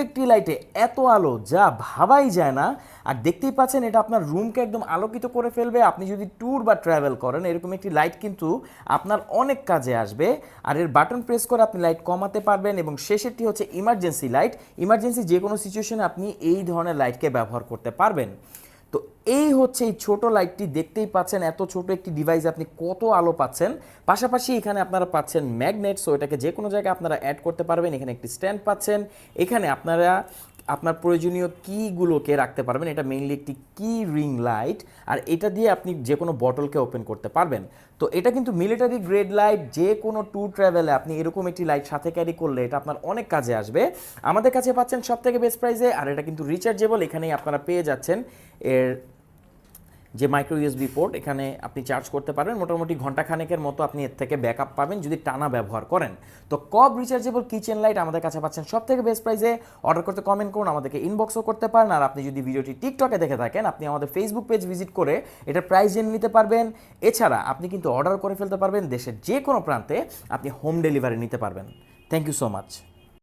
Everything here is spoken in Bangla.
একটি লাইটে এত আলো যা ভাবাই যায় না। আর দেখতেই পাচ্ছেন এটা আপনার রুমকে একদম আলোকিত করে ফেলবে। আপনি যদি ট্যুর বা ট্রাভেল করেন এরকম একটি লাইট কিন্তু আপনার অনেক কাজে আসবে। আর এর বাটন প্রেস করে আপনি লাইট কমাতে পারবেন। এবং শেষেরটি হচ্ছে ইমার্জেন্সি লাইট। ইমার্জেন্সি যে কোনো সিচুয়েশনে আপনি এই ধরনের লাইটকে ব্যবহার করতে পারবেন। তো এই হচ্ছে এই ছোট লাইটটি, দেখতেই পাচ্ছেন এত ছোট একটি ডিভাইস আপনি কত আলো পাচ্ছেন। পাশাপাশি এখানে আপনারা পাচ্ছেন ম্যাগনেট, সো এটাকে যে কোনো জায়গায় আপনারা অ্যাড করতে পারবেন। এখানে একটি স্ট্যান্ড পাচ্ছেন, এখানে আপনারা আপনার প্রয়োজনীয় কিগুলোকে রাখতে পারবেন। এটা মেইনলি একটি কি রিং লাইট, আর এটা দিয়ে আপনি যে কোনো বটলকে ওপেন করতে পারবেন। তো এটা কিন্তু মিলিটারি গ্রেড লাইট, যে কোনো ট্যুর ট্রাভেলে আপনি এরকম একটি লাইট সাথে ক্যারি করলে এটা আপনার অনেক কাজে আসবে। আমাদের কাছে পাচ্ছেন সব থেকে বেস্ট প্রাইসে, আর এটা কিন্তু রিচার্জেবল। এখানেই আপনারা পেয়ে যাচ্ছেন এর যে মাইক্রো ইউএসবি পোর্ট, এখানে আপনি চার্জ করতে পারবেন মোটামুটি ঘন্টাখানেকের মতো। আপনি এর থেকে ব্যাকআপ পাবেন যদি টানা ব্যবহার করেন। তো কব রিচার্জেবল কিচেন লাইট আমাদের কাছে পাচ্ছেন সব থেকে বেস্ট প্রাইসে। অর্ডার করতে কমেন্ট করুন, আমাদেরকে ইনবক্সও করতে পারেন। আর আপনি যদি ভিডিওটি টিকটকে দেখে থাকেন আপনি আমাদের ফেসবুক পেজ ভিজিট করে এটার প্রাইস জেনে নিতে পারবেন। এছাড়া আপনি কিন্তু অর্ডার করে ফেলতে পারবেন দেশের যে কোনো প্রান্তে, আপনি হোম ডেলিভারি নিতে পারবেন। Thank you so much.